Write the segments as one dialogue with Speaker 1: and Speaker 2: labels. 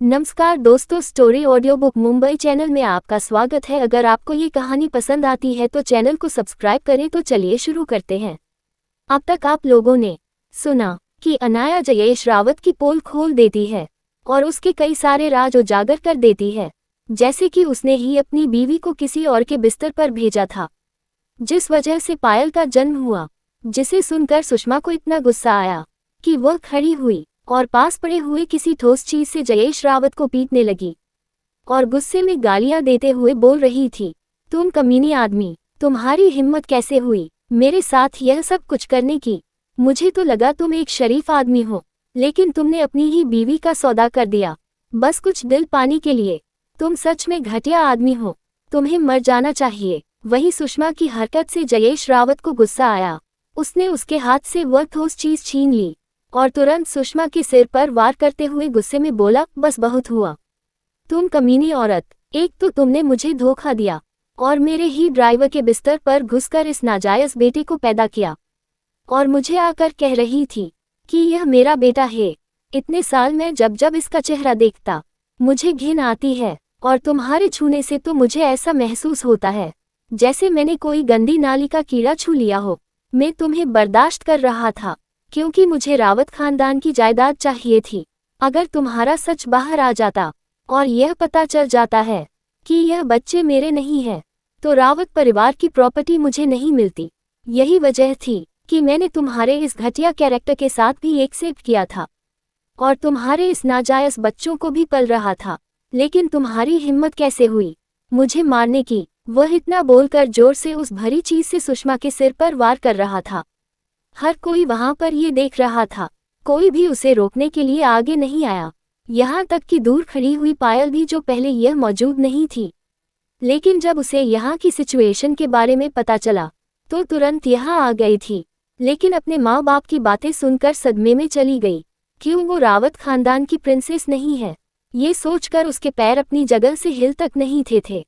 Speaker 1: नमस्कार दोस्तों, story audio book Mumbai channel में आपका स्वागत है। अगर आपको ये कहानी पसंद आती है तो चैनल को सब्सक्राइब करें। तो चलिए शुरू करते हैं। अब तक आप लोगों ने सुना कि अनाया जयेश रावत की पोल खोल देती है और उसके कई सारे राज उजागर कर देती है, जैसे कि उसने ही अपनी बीवी को किसी और के बिस्तर पर भेजा था, जिस वजह से पायल का जन्म हुआ। जिसे सुनकर सुषमा को इतना गुस्सा आया कि वह खड़ी हुई और पास पड़े हुए किसी ठोस चीज से जयेश रावत को पीटने लगी और गुस्से में गालियां देते हुए बोल रही थी, तुम कमीनी आदमी, तुम्हारी हिम्मत कैसे हुई मेरे साथ यह सब कुछ करने की? मुझे तो लगा तुम एक शरीफ आदमी हो, लेकिन तुमने अपनी ही बीवी का सौदा कर दिया, बस कुछ दिल पाने के लिए। तुम सच में घटिया आदमी हो, तुम्हें मर जाना चाहिए। वही सुषमा की हरकत से जयेश रावत को गुस्सा आया। उसने उसके हाथ से वह ठोस चीज छीन ली और तुरंत सुषमा के सिर पर वार करते हुए गुस्से में बोला, बस बहुत हुआ। तुम कमीनी औरत, एक तो तुमने मुझे धोखा दिया और मेरे ही ड्राइवर के बिस्तर पर घुसकर इस नाजायज बेटे को पैदा किया और मुझे आकर कह रही थी कि यह मेरा बेटा है। इतने साल में जब जब इसका चेहरा देखता मुझे घिन आती है और तुम्हारे छूने से तो मुझे ऐसा महसूस होता है जैसे मैंने कोई गंदी नाली का कीड़ा छू लिया हो। मैं तुम्हें बर्दाश्त कर रहा था क्योंकि मुझे रावत खानदान की जायदाद चाहिए थी। अगर तुम्हारा सच बाहर आ जाता और यह पता चल जाता है कि यह बच्चे मेरे नहीं हैं, तो रावत परिवार की प्रॉपर्टी मुझे नहीं मिलती। यही वजह थी कि मैंने तुम्हारे इस घटिया कैरेक्टर के साथ भी एक्सेप्ट किया था और तुम्हारे इस नाजायज बच्चों को भी पल रहा था। लेकिन तुम्हारी हिम्मत कैसे हुई मुझे मारने की? वह इतना बोलकर जोर से उस भरी चीज से सुषमा के सिर पर वार कर रहा था। हर कोई वहां पर ये देख रहा था, कोई भी उसे रोकने के लिए आगे नहीं आया, यहाँ तक कि दूर खड़ी हुई पायल भी, जो पहले यह मौजूद नहीं थी। लेकिन जब उसे यहाँ की सिचुएशन के बारे में पता चला तो तुरंत यहाँ आ गई थी, लेकिन अपने माँ बाप की बातें सुनकर सदमे में चली गई। क्यों वो रावत खानदान की प्रिंसेस नहीं है? ये सोचकर उसके पैर अपनी जगह से हिल तक नहीं थे।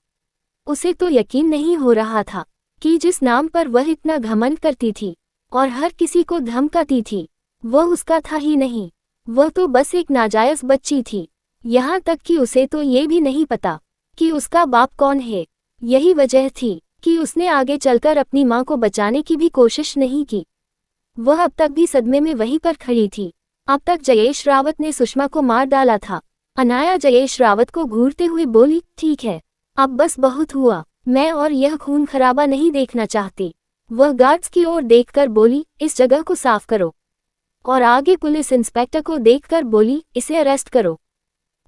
Speaker 1: उसे तो यकीन नहीं हो रहा था कि जिस नाम पर वह इतना घमंड करती थी और हर किसी को धमकाती थी, वह उसका था ही नहीं। वह तो बस एक नाजायज बच्ची थी। यहाँ तक कि उसे तो ये भी नहीं पता कि उसका बाप कौन है। यही वजह थी कि उसने आगे चलकर अपनी माँ को बचाने की भी कोशिश नहीं की। वह अब तक भी सदमे में वहीं पर खड़ी थी। अब तक जयेश रावत ने सुषमा को मार डाला था। अनाया जयेश रावत को घूरते हुए बोली, ठीक है, अब बस बहुत हुआ, मैं और यह खून खराबा नहीं देखना चाहती। वह गार्ड्स की ओर देखकर बोली, इस जगह को साफ करो, और आगे पुलिस इंस्पेक्टर को देखकर बोली, इसे अरेस्ट करो।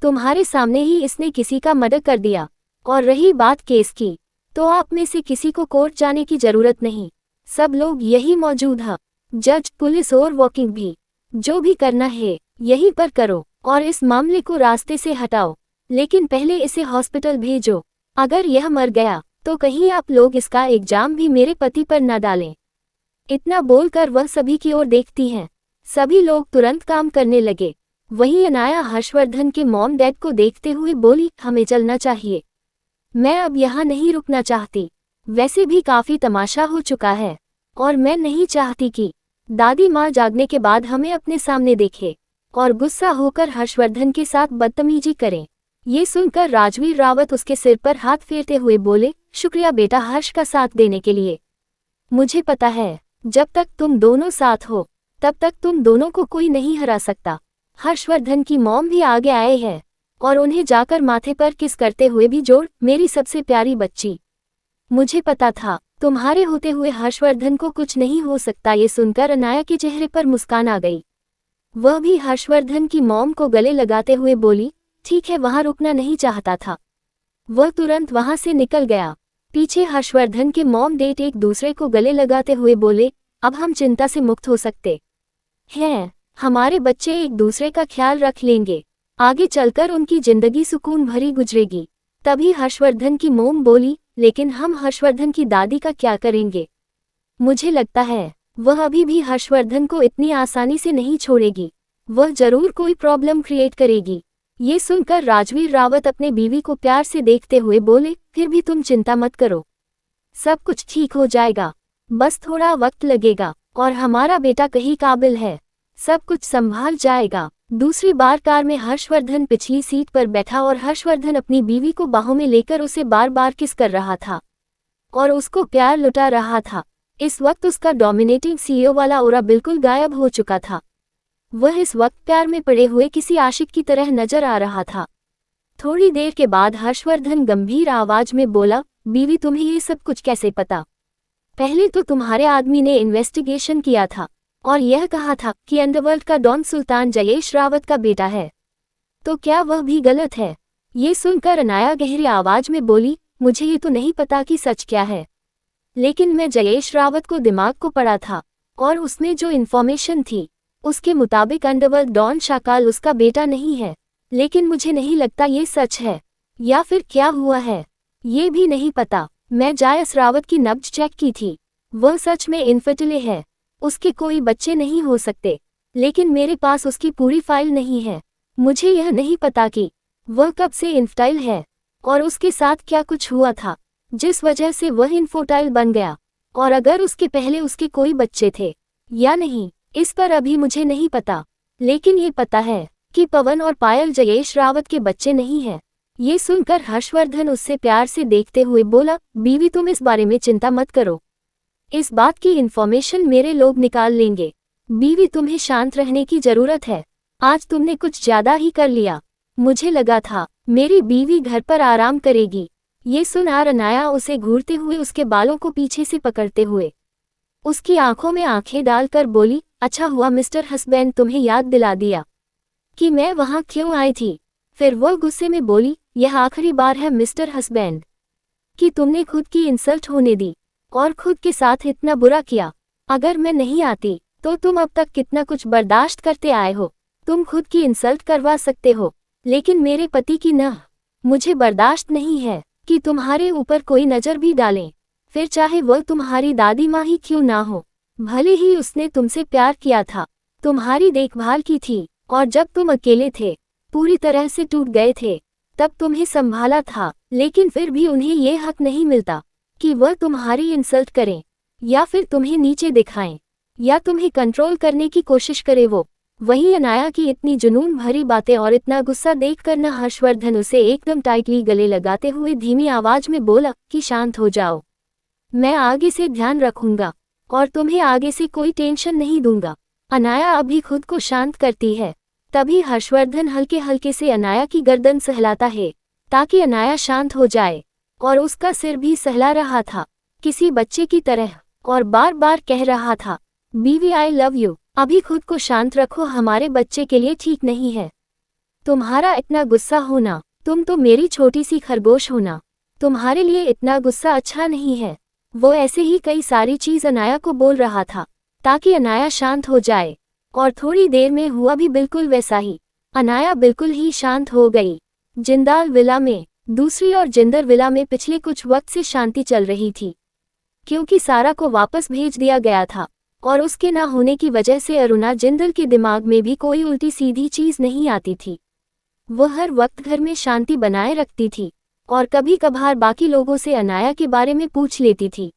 Speaker 1: तुम्हारे सामने ही इसने किसी का मर्डर कर दिया, और रही बात केस की, तो आप में से किसी को कोर्ट जाने की जरूरत नहीं। सब लोग यही मौजूद हैं, जज, पुलिस और वकील भी। जो भी करना है यहीं पर करो और इस मामले को रास्ते से हटाओ, लेकिन पहले इसे हॉस्पिटल भेजो। अगर यह मर गया तो कहीं आप लोग इसका इल्जाम भी मेरे पति पर न डालें। इतना बोलकर वह सभी की ओर देखती हैं। सभी लोग तुरंत काम करने लगे। वहीं अनाया हर्षवर्धन के मॉम डैड को देखते हुए बोली, हमें चलना चाहिए, मैं अब यहाँ नहीं रुकना चाहती। वैसे भी काफी तमाशा हो चुका है और मैं नहीं चाहती कि दादी माँ जागने के बाद हमें अपने सामने देखे और गुस्सा होकर हर्षवर्धन के साथ बदतमीजी करें। ये सुनकर राजवीर रावत उसके सिर पर हाथ फेरते हुए बोले, शुक्रिया बेटा हर्ष का साथ देने के लिए। मुझे पता है जब तक तुम दोनों साथ हो तब तक तुम दोनों को कोई नहीं हरा सकता। हर्षवर्धन की मॉम भी आगे आए हैं और उन्हें जाकर माथे पर किस करते हुए भी जोड़, मेरी सबसे प्यारी बच्ची, मुझे पता था तुम्हारे होते हुए हर्षवर्धन को कुछ नहीं हो सकता। ये सुनकर अनाया के चेहरे पर मुस्कान आ गई। वह भी हर्षवर्धन की मॉम को गले लगाते हुए बोली, ठीक है, वहां रुकना नहीं चाहता था। वह तुरंत वहां से निकल गया। पीछे हर्षवर्धन के मॉम डेट एक दूसरे को गले लगाते हुए बोले, अब हम चिंता से मुक्त हो सकते हैं, हमारे बच्चे एक दूसरे का ख्याल रख लेंगे, आगे चलकर उनकी जिंदगी सुकून भरी गुजरेगी। तभी हर्षवर्धन की मॉम बोली, लेकिन हम हर्षवर्धन की दादी का क्या करेंगे? मुझे लगता है वह अभी भी हर्षवर्धन को इतनी आसानी से नहीं छोड़ेगी, वह जरूर कोई प्रॉब्लम क्रिएट करेगी। ये सुनकर राजवीर रावत अपने बीवी को प्यार से देखते हुए बोले, फिर भी तुम चिंता मत करो, सब कुछ ठीक हो जाएगा, बस थोड़ा वक्त लगेगा और हमारा बेटा कहीं काबिल है। सब कुछ संभाल जाएगा। दूसरी बार कार में हर्षवर्धन पिछली सीट पर बैठा और हर्षवर्धन अपनी बीवी को बाहों में लेकर उसे बार बार किस कर रहा था और उसको प्यार लुटा रहा था। इस वक्त उसका डोमिनेटिंग सीईओ वाला ऑरा बिल्कुल गायब हो चुका था। वह इस वक्त प्यार में पड़े हुए किसी आशिक की तरह नजर आ रहा था। थोड़ी देर के बाद हर्षवर्धन गंभीर आवाज में बोला, बीवी तुम्हें ये सब कुछ कैसे पता? पहले तो तुम्हारे आदमी ने इन्वेस्टिगेशन किया था और यह कहा था कि अंडरवर्ल्ड का डॉन सुल्तान जयेश रावत का बेटा है, तो क्या वह भी गलत है? ये सुनकर अनाया गहरी आवाज में बोली, मुझे ये तो नहीं पता कि सच क्या है, लेकिन मैं जयेश रावत को दिमाग को पढ़ा था और उसमें जो इन्फॉर्मेशन थी उसके मुताबिक अंडरवर्ल्ड डॉन शाकाल उसका बेटा नहीं है। लेकिन मुझे नहीं लगता ये सच है, या फिर क्या हुआ है ये भी नहीं पता। मैं जयेश रावत की नब्ज चेक की थी, वह सच में इनफर्टिल है, उसके कोई बच्चे नहीं हो सकते, लेकिन मेरे पास उसकी पूरी फाइल नहीं है। मुझे यह नहीं पता कि वह कब से इनफर्टाइल है और उसके साथ क्या कुछ हुआ था जिस वजह से वह इनफर्टाइल बन गया, और अगर उसके पहले उसके कोई बच्चे थे या नहीं, इस पर अभी मुझे नहीं पता। लेकिन ये पता है कि पवन और पायल जयेश रावत के बच्चे नहीं हैं। ये सुनकर हर्षवर्धन उससे प्यार से देखते हुए बोला, बीवी तुम इस बारे में चिंता मत करो, इस बात की इन्फॉर्मेशन मेरे लोग निकाल लेंगे। बीवी तुम्हें शांत रहने की जरूरत है, आज तुमने कुछ ज्यादा ही कर लिया। मुझे लगा था मेरी बीवी घर पर आराम करेगी। ये सुन अनाया उसे घूरते हुए उसके बालों को पीछे से पकड़ते हुए उसकी आंखों में आंखें डालकर बोली, अच्छा हुआ मिस्टर हस्बैंड तुम्हें याद दिला दिया कि मैं वहां क्यों आई थी। फिर वो गुस्से में बोली, यह आखिरी बार है मिस्टर हस्बैंड कि तुमने खुद की इंसल्ट होने दी और खुद के साथ इतना बुरा किया। अगर मैं नहीं आती तो तुम अब तक कितना कुछ बर्दाश्त करते आए हो। तुम खुद की इंसल्ट करवा सकते हो, लेकिन मेरे पति की न। मुझे बर्दाश्त नहीं है कि तुम्हारे ऊपर कोई नज़र भी डालें, फिर चाहे वह तुम्हारी दादी माँ ही क्यों ना हो। भले ही उसने तुमसे प्यार किया था, तुम्हारी देखभाल की थी, और जब तुम अकेले थे, पूरी तरह से टूट गए थे, तब तुम्हें संभाला था, लेकिन फिर भी उन्हें ये हक नहीं मिलता कि वह तुम्हारी इंसल्ट करें या फिर तुम्हें नीचे दिखाएं या तुम्हें कंट्रोल करने की कोशिश करे। वो वहीं अनाया की इतनी जुनून भरी बातें और इतना गुस्सा देखकर न हर्षवर्धन उसे एकदम टाइटली गले लगाते हुए धीमी आवाज में बोला कि शांत हो जाओ, मैं आगे से ध्यान रखूंगा और तुम्हें आगे से कोई टेंशन नहीं दूंगा। अनाया अभी खुद को शांत करती है, तभी हर्षवर्धन हल्के हल्के से अनाया की गर्दन सहलाता है ताकि अनाया शांत हो जाए, और उसका सिर भी सहला रहा था किसी बच्चे की तरह, और बार बार कह रहा था, बीवी आई लव यू, अभी खुद को शांत रखो, हमारे बच्चे के लिए ठीक नहीं है तुम्हारा इतना गुस्सा होना। तुम तो मेरी छोटी सी खरगोश होना, तुम्हारे लिए इतना गुस्सा अच्छा नहीं है। वो ऐसे ही कई सारी चीज अनाया को बोल रहा था ताकि अनाया शांत हो जाए, और थोड़ी देर में हुआ भी बिल्कुल वैसा ही। अनाया बिल्कुल ही शांत हो गई। जिंदाल विला में दूसरी ओर जिंदर विला में पिछले कुछ वक्त से शांति चल रही थी, क्योंकि सारा को वापस भेज दिया गया था और उसके ना होने की वजह से अरुणा जिंदल के दिमाग में भी कोई उल्टी सीधी चीज नहीं आती थी। वह हर वक्त घर में शांति बनाए रखती थी और कभी कभार बाकी लोगों से अनाया के बारे में पूछ लेती थी।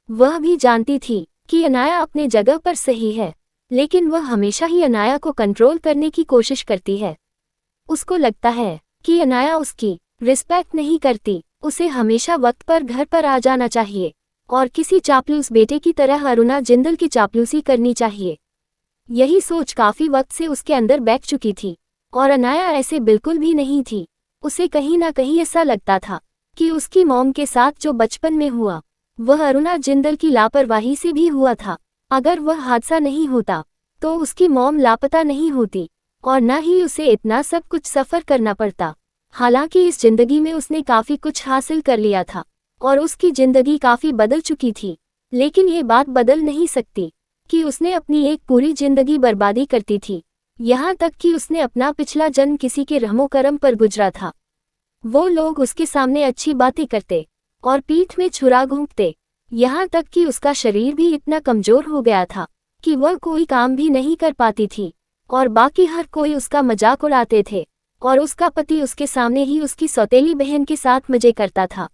Speaker 1: वह भी जानती थी कि अनाया अपने जगह पर सही है, लेकिन वह हमेशा ही अनाया को कंट्रोल करने की कोशिश करती है। उसको लगता है कि अनाया उसकी रिस्पेक्ट नहीं करती, उसे हमेशा वक्त पर घर पर आ जाना चाहिए और किसी चापलूस बेटे की तरह अरुणा जिंदल की चापलूसी करनी चाहिए। यही सोच काफी वक्त से उसके अंदर बैठ चुकी थी, और अनाया ऐसे बिल्कुल भी नहीं थी। उसे कहीं ना कहीं ऐसा लगता था कि उसकी मॉम के साथ जो बचपन में हुआ वह अरुणा जिंदल की लापरवाही से भी हुआ था। अगर वह हादसा नहीं होता तो उसकी मॉम लापता नहीं होती और न ही उसे इतना सब कुछ सफ़र करना पड़ता। हालांकि इस जिंदगी में उसने काफ़ी कुछ हासिल कर लिया था और उसकी ज़िंदगी काफ़ी बदल चुकी थी, लेकिन ये बात बदल नहीं सकती कि उसने अपनी एक पूरी ज़िंदगी बर्बादी करती थी। यहाँ तक कि उसने अपना पिछला जन्म किसी के रहमो करम पर गुजरा था। वो लोग उसके सामने अच्छी बातें करते और पीठ में छुरा घोंपते, यहाँ तक कि उसका शरीर भी इतना कमज़ोर हो गया था कि वह कोई काम भी नहीं कर पाती थी और बाकी हर कोई उसका मजाक उड़ाते थे, और उसका पति उसके सामने ही उसकी सौतेली बहन के साथ मजे करता था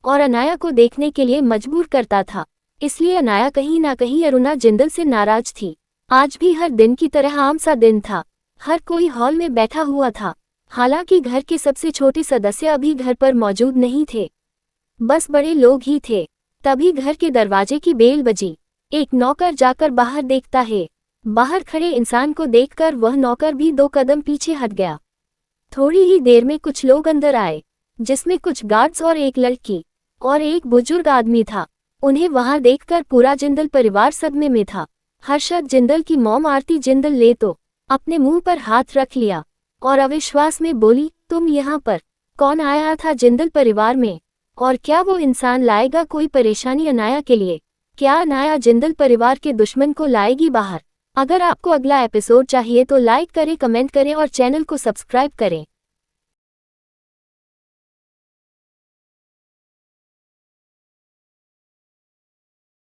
Speaker 1: और अनाया को देखने के लिए मजबूर करता था। इसलिए अनाया कहीं ना कहीं अरुणा जिंदल से नाराज थी। आज भी हर दिन की तरह आम सा दिन था। हर कोई हॉल में बैठा हुआ था। हालांकि घर के सबसे छोटे सदस्य अभी घर पर मौजूद नहीं थे, बस बड़े लोग ही थे। तभी घर के दरवाजे की बेल बजी। एक नौकर जाकर बाहर देखता है। बाहर खड़े इंसान को देखकर वह नौकर भी 2 कदम पीछे हट गया। थोड़ी ही देर में कुछ लोग अंदर आए, जिसमें कुछ गार्ड्स और एक लड़की और एक बुजुर्ग आदमी था। उन्हें वहां देखकर पूरा जिंदल परिवार सदमे में था। हर्षद जिंदल की मॉम आरती जिंदल ले तो अपने मुंह पर हाथ रख लिया और अविश्वास में बोली, तुम यहाँ पर? कौन आया था जिंदल परिवार में? और क्या वो इंसान लाएगा कोई परेशानी अनाया के लिए? क्या अनाया जिंदल परिवार के दुश्मन को लाएगी बाहर? अगर आपको अगला एपिसोड चाहिए तो लाइक करें, कमेंट करें और चैनल को सब्सक्राइब करें।